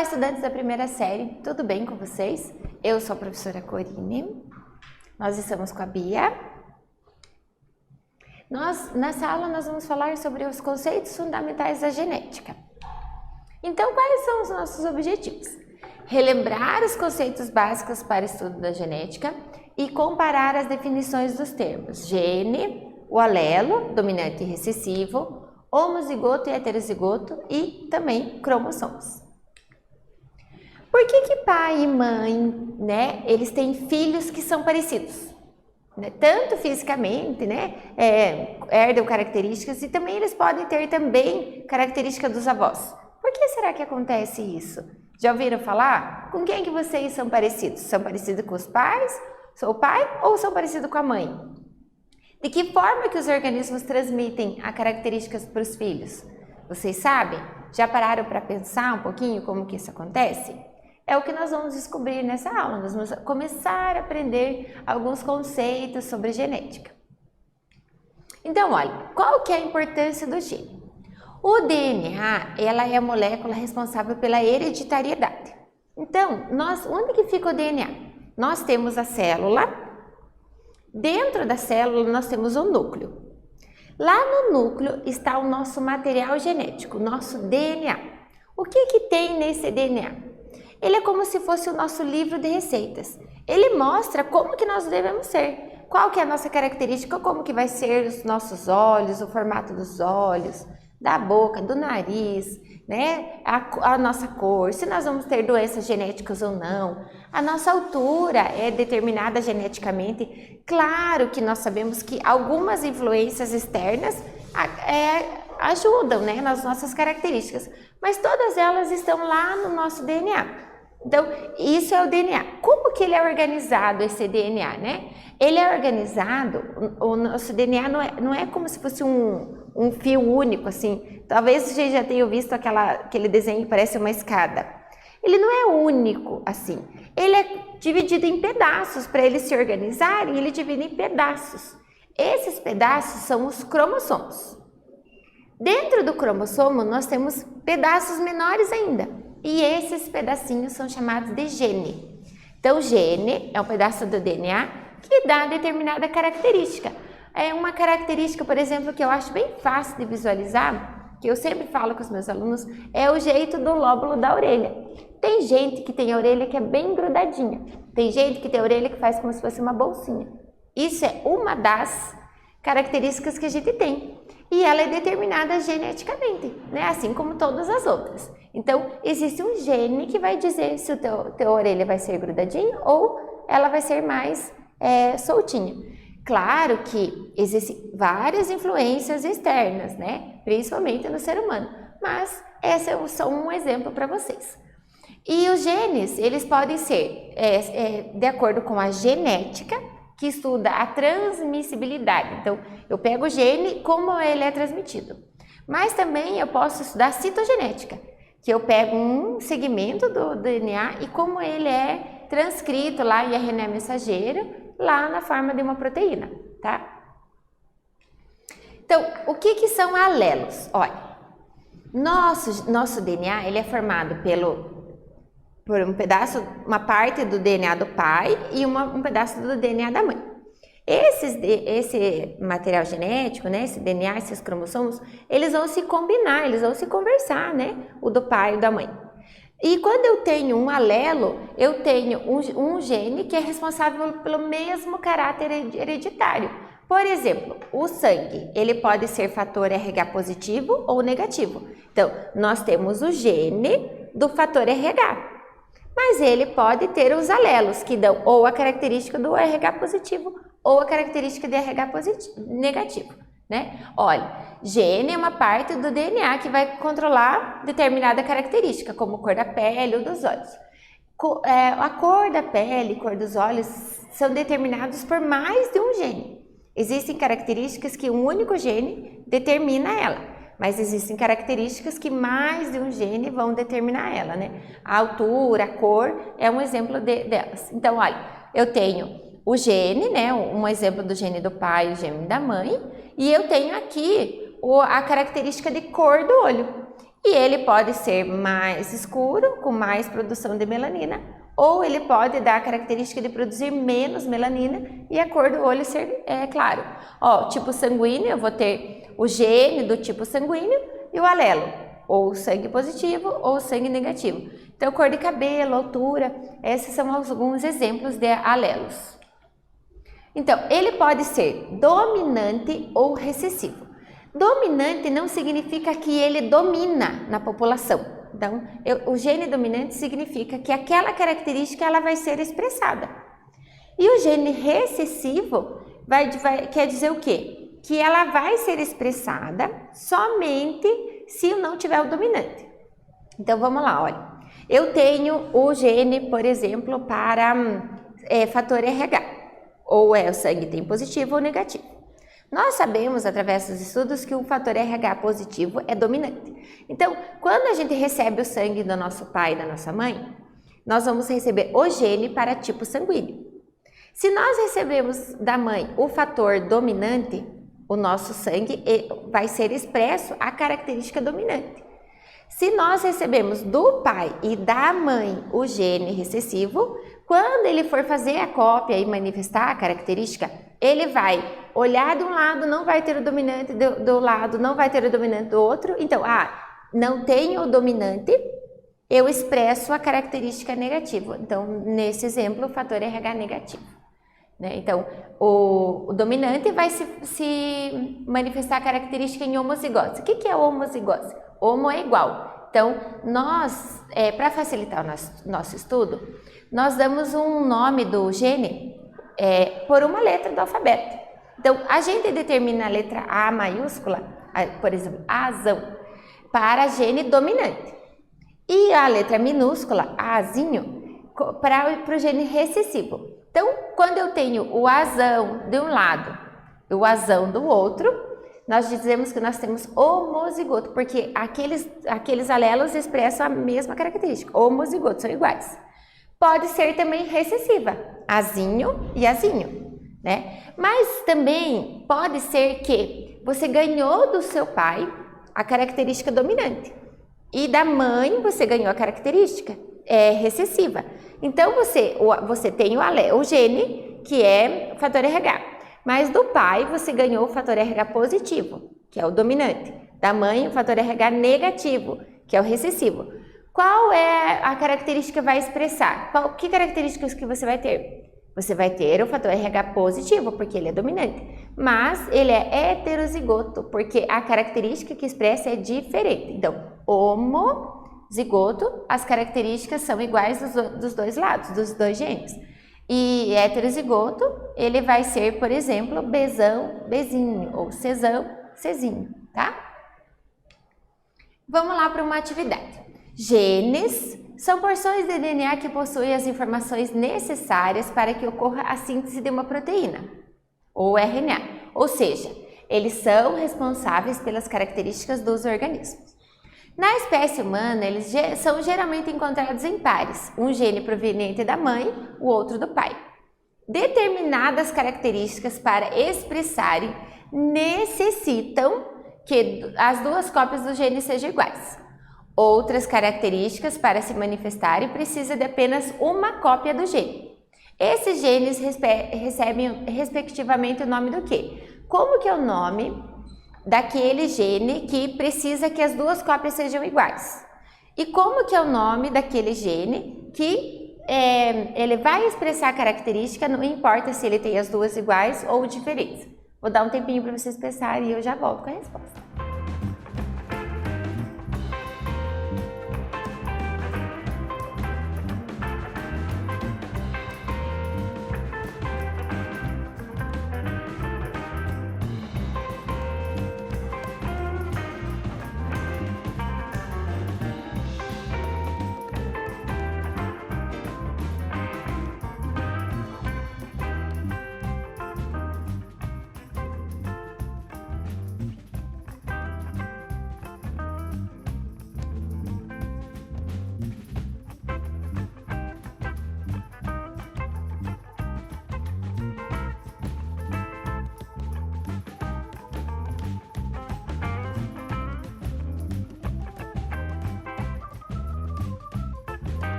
Olá, estudantes da primeira série, tudo bem com vocês? Eu sou a professora Corine, nós estamos com a Bia. Nessa aula nós vamos falar sobre os conceitos fundamentais da genética. Então, quais são os nossos objetivos? Relembrar os conceitos básicos para o estudo da genética e comparar as definições dos termos gene, o alelo, dominante e recessivo, homozigoto e heterozigoto e também cromossomos. Por que pai e mãe, eles têm filhos que são parecidos? Tanto fisicamente, herdam características e também eles podem ter também características dos avós. Por que será que acontece isso? Já ouviram falar? Com quem que vocês são parecidos? São parecidos com os pais? Sou o pai ou são parecidos com a mãe? De que forma que os organismos transmitem as características para os filhos? Vocês sabem? Já pararam para pensar um pouquinho como que isso acontece? É o que nós vamos descobrir nessa aula. Nós vamos começar a aprender alguns conceitos sobre genética. Então, olha, qual que é a importância do gene? O DNA, ela é a molécula responsável pela hereditariedade. Então, onde que fica o DNA? Nós temos a célula. Dentro da célula, nós temos o núcleo. Lá no núcleo está o nosso material genético, o nosso DNA. O que tem nesse DNA? Ele é como se fosse o nosso livro de receitas. Ele mostra como que nós devemos ser. Qual que é a nossa característica, como que vai ser os nossos olhos, o formato dos olhos, da boca, do nariz, a nossa cor, se nós vamos ter doenças genéticas ou não. A nossa altura é determinada geneticamente. Claro que nós sabemos que algumas influências externas ajudam nas nossas características, mas todas elas estão lá no nosso DNA. Então, isso é o DNA. Como que ele é organizado, esse DNA, Ele é organizado, o nosso DNA não é como se fosse um fio único, assim. Talvez vocês já tenham visto aquele desenho que parece uma escada. Ele não é único, assim. Ele é dividido em pedaços. Para ele se organizarem, ele divide em pedaços. Esses pedaços são os cromossomos. Dentro do cromossomo, nós temos pedaços menores ainda. E esses pedacinhos são chamados de gene. Então, gene é um pedaço do DNA que dá determinada característica. É uma característica, por exemplo, que eu acho bem fácil de visualizar, que eu sempre falo com os meus alunos, é o jeito do lóbulo da orelha. Tem gente que tem a orelha que é bem grudadinha. Tem gente que tem a orelha que faz como se fosse uma bolsinha. Isso é uma das características que a gente tem. E ela é determinada geneticamente, assim como todas as outras. Então, existe um gene que vai dizer se o teu orelha vai ser grudadinha ou ela vai ser mais soltinha. Claro que existem várias influências externas, principalmente no ser humano, mas esse é só um exemplo para vocês. E os genes, eles podem ser de acordo com a genética, que estuda a transmissibilidade. Então, eu pego o gene, como ele é transmitido. Mas também eu posso estudar a citogenética, que eu pego um segmento do DNA e como ele é transcrito lá em RNA mensageiro, lá na forma de uma proteína, tá? Então, o que são alelos? Olha, nosso DNA, ele é formado por um pedaço, uma parte do DNA do pai e um pedaço do DNA da mãe. Esse material genético, esse DNA, esses cromossomos, eles vão se combinar, eles vão se conversar, o do pai e o da mãe. E quando eu tenho um alelo, eu tenho um gene que é responsável pelo mesmo caráter hereditário. Por exemplo, o sangue, ele pode ser fator RH positivo ou negativo. Então, nós temos o gene do fator RH. Mas ele pode ter os alelos, que dão ou a característica do RH positivo ou a característica de RH negativo, Olha, gene é uma parte do DNA que vai controlar determinada característica, como cor da pele ou dos olhos. A cor da pele e cor dos olhos são determinados por mais de um gene. Existem características que um único gene determina ela. Mas existem características que mais de um gene vão determinar ela, A altura, a cor é um exemplo delas. Então, olha, eu tenho o gene, um exemplo do gene do pai e o gene da mãe, e eu tenho aqui a característica de cor do olho. E ele pode ser mais escuro, com mais produção de melanina, ou ele pode dar a característica de produzir menos melanina e a cor do olho ser claro. Ó, tipo sanguíneo, eu vou ter o gene do tipo sanguíneo e o alelo, ou sangue positivo ou sangue negativo. Então, cor de cabelo, altura, esses são alguns exemplos de alelos. Então, ele pode ser dominante ou recessivo. Dominante não significa que ele domina na população. Então, o gene dominante significa que aquela característica ela vai ser expressada. E o gene recessivo quer dizer o quê? Que ela vai ser expressada somente se não tiver o dominante. Então, vamos lá, olha. Eu tenho o gene, por exemplo, para fator RH. Ou o sangue tem positivo ou negativo. Nós sabemos, através dos estudos, que o fator RH positivo é dominante. Então, quando a gente recebe o sangue do nosso pai e da nossa mãe, nós vamos receber o gene para tipo sanguíneo. Se nós recebemos da mãe o fator dominante, o nosso sangue vai ser expresso a característica dominante. Se nós recebemos do pai e da mãe o gene recessivo, quando ele for fazer a cópia e manifestar a característica, ele vai olhar de um lado, não vai ter o dominante do lado, não vai ter o dominante do outro. Então, não tenho o dominante, eu expresso a característica negativa. Então, nesse exemplo, o fator RH negativo. Né? Então, o dominante vai se manifestar a característica em homozigose. O que é homozigose? Homo é igual. Então, nós, para facilitar o nosso estudo, nós damos um nome do gene por uma letra do alfabeto. Então, a gente determina a letra A maiúscula, por exemplo, Azão, para gene dominante. E a letra minúscula, Azinho, para o gene recessivo. Então, quando eu tenho o Azão de um lado e o Azão do outro, nós dizemos que nós temos homozigoto, porque aqueles alelos expressam a mesma característica. Homozigoto, são iguais. Pode ser também recessiva, Azinho e Azinho, né? Mas também pode ser que você ganhou do seu pai a característica dominante e da mãe você ganhou a característica recessiva. Então você tem o gene, que é o fator RH, mas do pai você ganhou o fator RH positivo, que é o dominante, da mãe o fator RH negativo, que é o recessivo. Qual é a característica que vai expressar? Que características que você vai ter? Você vai ter o fator RH positivo, porque ele é dominante, mas ele é heterozigoto, porque a característica que expressa é diferente. Então, homozigoto, as características são iguais dos dois lados, dos dois genes. E heterozigoto, ele vai ser, por exemplo, Bzão, Bzinho, ou Czão, Czinho, tá? Vamos lá para uma atividade. Genes são porções de DNA que possuem as informações necessárias para que ocorra a síntese de uma proteína, ou RNA. Ou seja, eles são responsáveis pelas características dos organismos. Na espécie humana, eles são geralmente encontrados em pares, um gene proveniente da mãe, o outro do pai. Determinadas características para expressarem necessitam que as duas cópias do gene sejam iguais. Outras características para se manifestarem precisam de apenas uma cópia do gene. Esses genes recebem respectivamente o nome do quê? Como que é o nome daquele gene que precisa que as duas cópias sejam iguais? E como que é o nome daquele gene que ele vai expressar a característica, não importa se ele tem as duas iguais ou diferentes. Vou dar um tempinho para vocês pensarem e eu já volto com a resposta.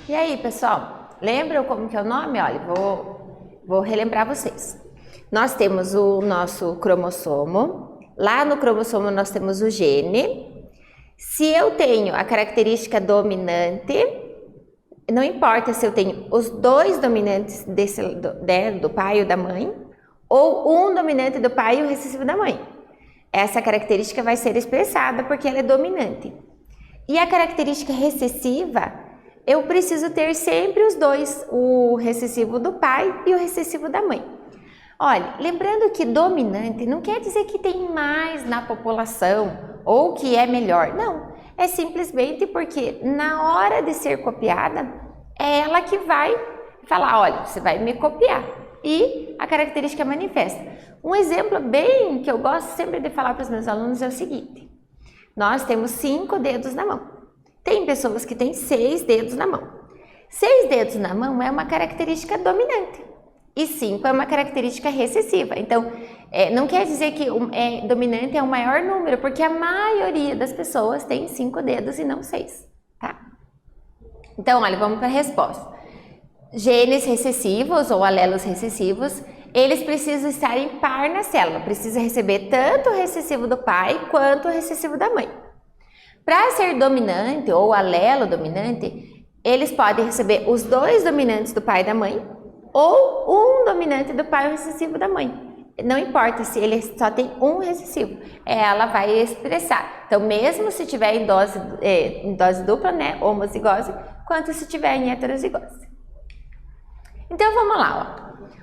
E aí, pessoal, lembram como que é o nome? Olha, vou relembrar vocês. Nós temos o nosso cromossomo, lá no cromossomo nós temos o gene. Se eu tenho a característica dominante, não importa se eu tenho os dois dominantes do pai ou da mãe, ou um dominante do pai e o recessivo da mãe. Essa característica vai ser expressada porque ela é dominante. E a característica recessiva, eu preciso ter sempre os dois, o recessivo do pai e o recessivo da mãe. Olha, lembrando que dominante não quer dizer que tem mais na população ou que é melhor. Não, é simplesmente porque na hora de ser copiada, é ela que vai falar, olha, você vai me copiar. E a característica manifesta. Um exemplo bem que eu gosto sempre de falar para os meus alunos é o seguinte. Nós temos 5 dedos na mão. Tem pessoas que têm 6 dedos na mão. 6 dedos na mão é uma característica dominante. E 5 é uma característica recessiva. Então, não quer dizer que dominante é o maior número, porque a maioria das pessoas tem 5 dedos e não 6, tá? Então, olha, vamos para a resposta. Genes recessivos ou alelos recessivos, eles precisam estar em par na célula. Precisa receber tanto o recessivo do pai quanto o recessivo da mãe. Para ser dominante ou alelo dominante, eles podem receber os dois dominantes do pai e da mãe, ou um dominante do pai e o recessivo da mãe. Não importa se ele só tem um recessivo, ela vai expressar. Então, mesmo se tiver em dose dupla, né, homozigose, quanto se tiver em heterozigose. Então, vamos lá,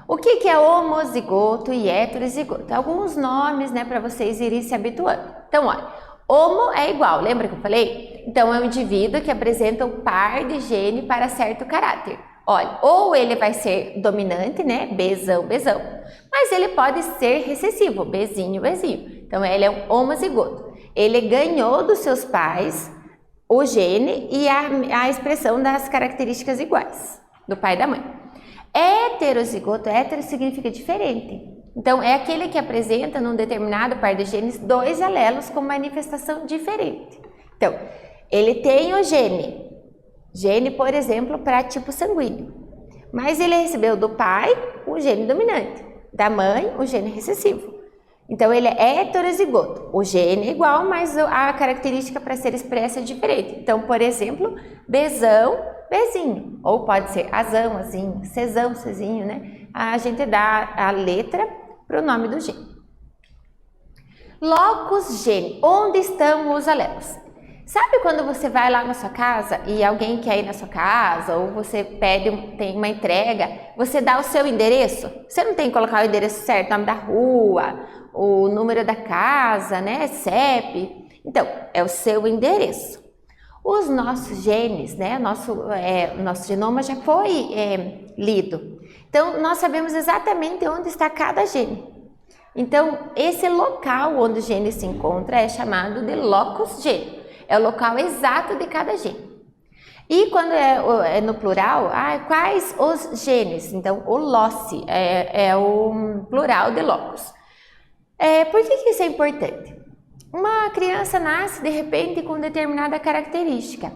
ó. O que é homozigoto e heterozigoto? Alguns nomes, né, para vocês irem se habituando. Então, olha, homo é igual, lembra que eu falei? Então, é um indivíduo que apresenta um par de gene para certo caráter. Olha, ou ele vai ser dominante, né, Bzão, Bzão, mas ele pode ser recessivo, Bzinho, Bzinho. Então, ele é um homozigoto. Ele ganhou dos seus pais o gene e a expressão das características iguais do pai e da mãe. Heterozigoto, hétero significa diferente. Então, é aquele que apresenta num determinado par de genes 2 alelos com manifestação diferente. Então, ele tem o gene, por exemplo, para tipo sanguíneo. Mas ele recebeu do pai o gene dominante, da mãe o gene recessivo. Então, ele é heterozigoto. O gene é igual, mas a característica para ser expressa é diferente. Então, por exemplo, Bzão, Bzinho. Ou pode ser Azão, Azinho, Czão, Czinho, né? A gente dá a letra para o nome do gene. Locus gene. Onde estão os alelos? Sabe quando você vai lá na sua casa e alguém quer ir na sua casa, ou você tem uma entrega, você dá o seu endereço? Você não tem que colocar o endereço certo, o nome da rua, o número da casa, né, CEP. Então, é o seu endereço. Os nossos genes, né, nosso genoma já foi lido. Então, nós sabemos exatamente onde está cada gene. Então, esse local onde o gene se encontra é chamado de locus gene. É o local exato de cada gene. E quando é no plural, quais os genes? Então, o loci é o plural de locus. Por que isso é importante? Uma criança nasce, de repente, com determinada característica.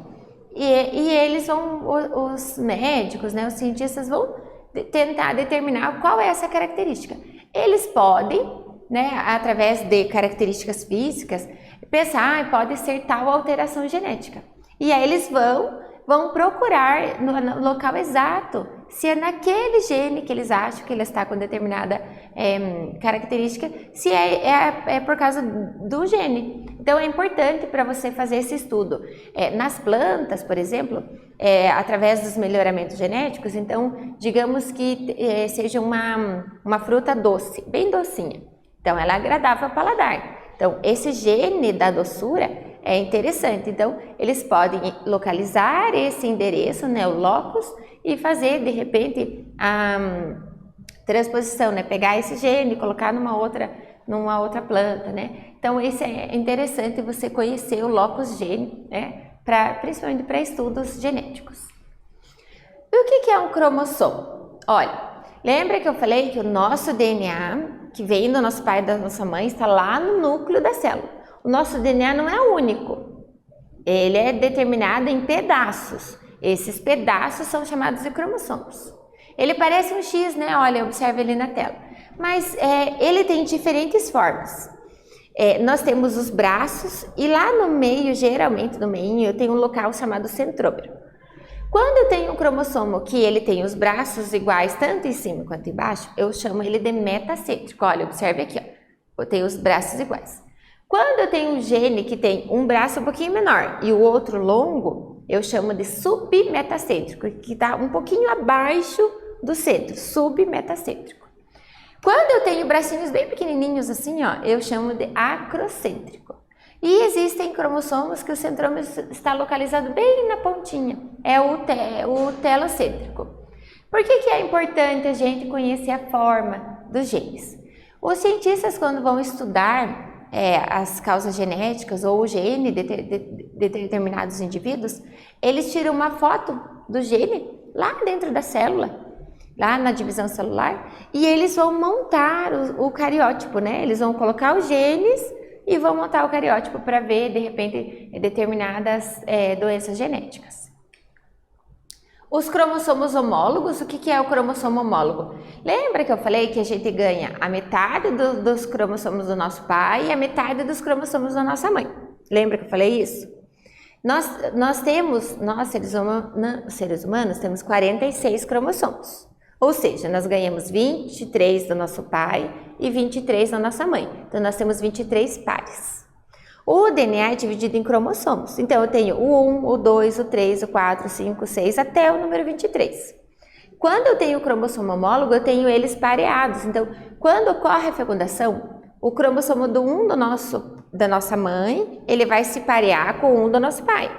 E eles os médicos, né, os cientistas vão tentar determinar qual é essa característica. Eles podem, né, através de características físicas, pensar, pode ser tal alteração genética. E aí eles vão procurar no local exato se é naquele gene que eles acham que ele está com determinada característica, se é por causa do gene. Então é importante para você fazer esse estudo. Nas plantas, por exemplo, através dos melhoramentos genéticos, então digamos que seja uma fruta doce, bem docinha. Então ela é agradável ao paladar. Então, esse gene da doçura é interessante. Então, eles podem localizar esse endereço, né, o locus, e fazer, de repente, a transposição, né, pegar esse gene e colocar numa outra planta, né. Então, isso é interessante você conhecer o locus gene, né, principalmente para estudos genéticos. E o que é um cromossomo? Olha, lembra que eu falei que o nosso DNA, que vem do nosso pai e da nossa mãe, está lá no núcleo da célula. O nosso DNA não é único. Ele é determinado em pedaços. Esses pedaços são chamados de cromossomos. Ele parece um X, né? Olha, observe ali na tela. Mas ele tem diferentes formas. Nós temos os braços e lá no meio, geralmente no meio, tem um local chamado centrômero. Quando eu tenho um cromossomo que ele tem os braços iguais, tanto em cima quanto embaixo, eu chamo ele de metacêntrico. Olha, observe aqui, ó. Eu tenho os braços iguais. Quando eu tenho um gene que tem um braço um pouquinho menor e o outro longo, eu chamo de submetacêntrico, que está um pouquinho abaixo do centro, submetacêntrico. Quando eu tenho bracinhos bem pequenininhos assim, ó, eu chamo de acrocêntrico. E existem cromossomos que o centrômero está localizado bem na pontinha, é o telocêntrico. Por que é importante a gente conhecer a forma dos genes? Os cientistas, quando vão estudar as causas genéticas ou o gene de determinados indivíduos, eles tiram uma foto do gene lá dentro da célula, lá na divisão celular, e eles vão montar o cariótipo, né? Eles vão colocar os genes e vão montar o cariótipo para ver, de repente, determinadas doenças genéticas. Os cromossomos homólogos, o que é o cromossomo homólogo? Lembra que eu falei que a gente ganha a metade dos cromossomos do nosso pai e a metade dos cromossomos da nossa mãe? Lembra que eu falei isso? Nós seres humanos, temos 46 cromossomos. Ou seja, nós ganhamos 23 do nosso pai e 23 da nossa mãe. Então, nós temos 23 pares. O DNA é dividido em cromossomos. Então, eu tenho o 1, o 2, o 3, o 4, o 5, o 6, até o número 23. Quando eu tenho o cromossomo homólogo, eu tenho eles pareados. Então, quando ocorre a fecundação, o cromossomo do 1 da nossa mãe, ele vai se parear com o 1 do nosso pai.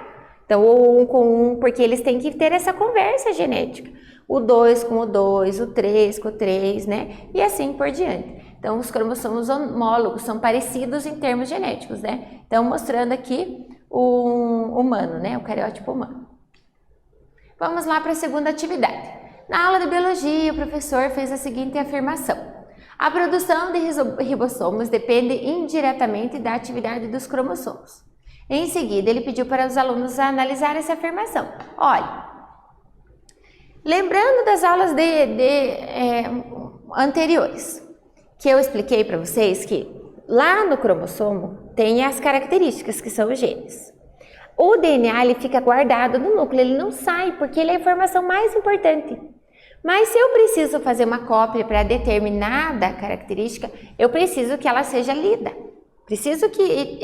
Então, o 1 com o 1, porque eles têm que ter essa conversa genética. O 2 com o 2, o 3 com o 3, né? E assim por diante. Então, os cromossomos homólogos são parecidos em termos genéticos, né? Então, mostrando aqui o humano, né? O cariótipo humano. Vamos lá para a segunda atividade. Na aula de biologia, o professor fez a seguinte afirmação. A produção de ribossomos depende indiretamente da atividade dos cromossomos. Em seguida, ele pediu para os alunos analisar essa afirmação. Olha, lembrando das aulas anteriores, que eu expliquei para vocês que lá no cromossomo tem as características que são os genes. O DNA ele fica guardado no núcleo, ele não sai porque ele é a informação mais importante. Mas se eu preciso fazer uma cópia para determinada característica, eu preciso que ela seja lida. Preciso que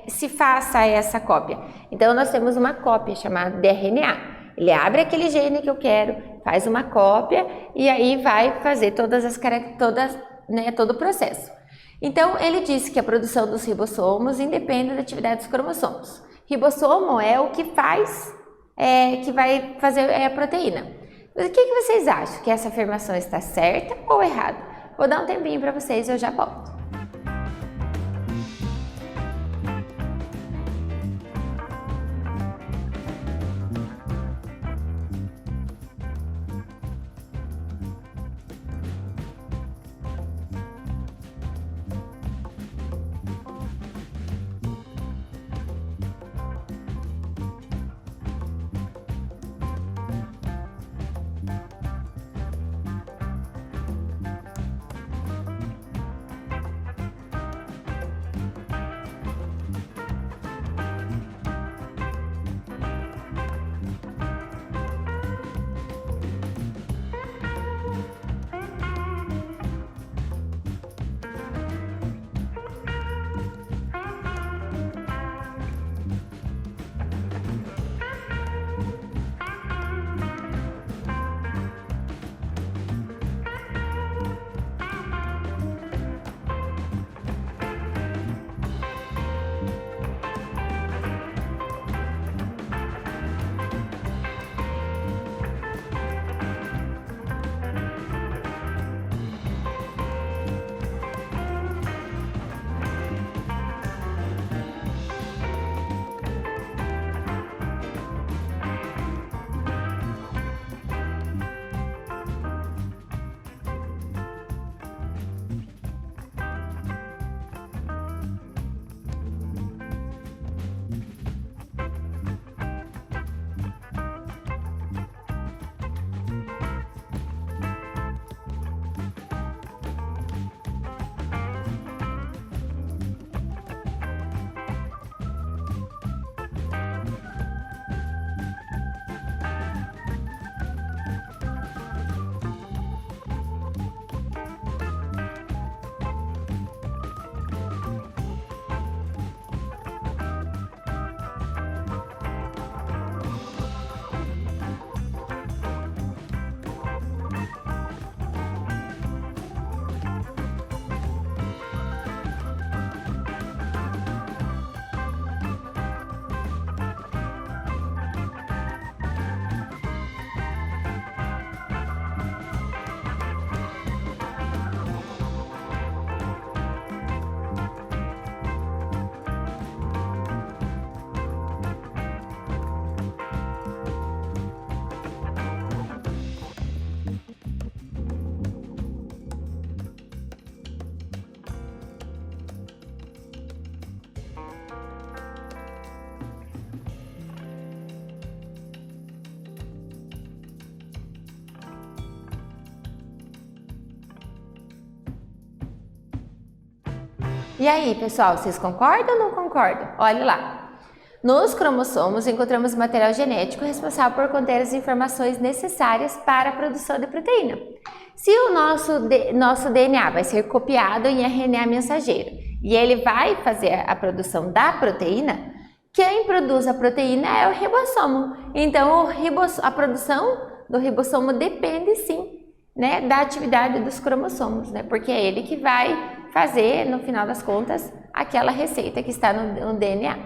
se faça essa cópia. Então, nós temos uma cópia chamada de RNA. Ele abre aquele gene que eu quero, faz uma cópia e aí vai fazer todo o processo. Então, ele disse que a produção dos ribossomos independe da atividade dos cromossomos. Ribossomo é o que faz, que vai fazer a proteína. Mas o que vocês acham? Que essa afirmação está certa ou errada? Vou dar um tempinho para vocês e eu já volto. E aí, pessoal, vocês concordam ou não concordam? Olha lá. Nos cromossomos encontramos material genético responsável por conter as informações necessárias para a produção de proteína. Se o nosso DNA vai ser copiado em RNA mensageiro e ele vai fazer a produção da proteína, quem produz a proteína é o ribossomo. Então, a produção do ribossomo depende sim, né, da atividade dos cromossomos, né, porque é ele que vai fazer, no final das contas, aquela receita que está no DNA.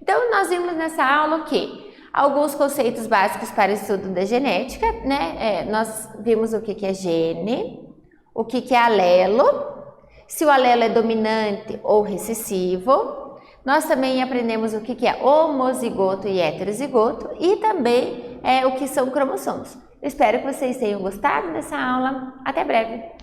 Então, nós vimos nessa aula o quê? Alguns conceitos básicos para o estudo da genética, né? Nós vimos o que é gene, o que é alelo, se o alelo é dominante ou recessivo. Nós também aprendemos o que é homozigoto e heterozigoto e também o que são cromossomos. Eu espero que vocês tenham gostado dessa aula. Até breve!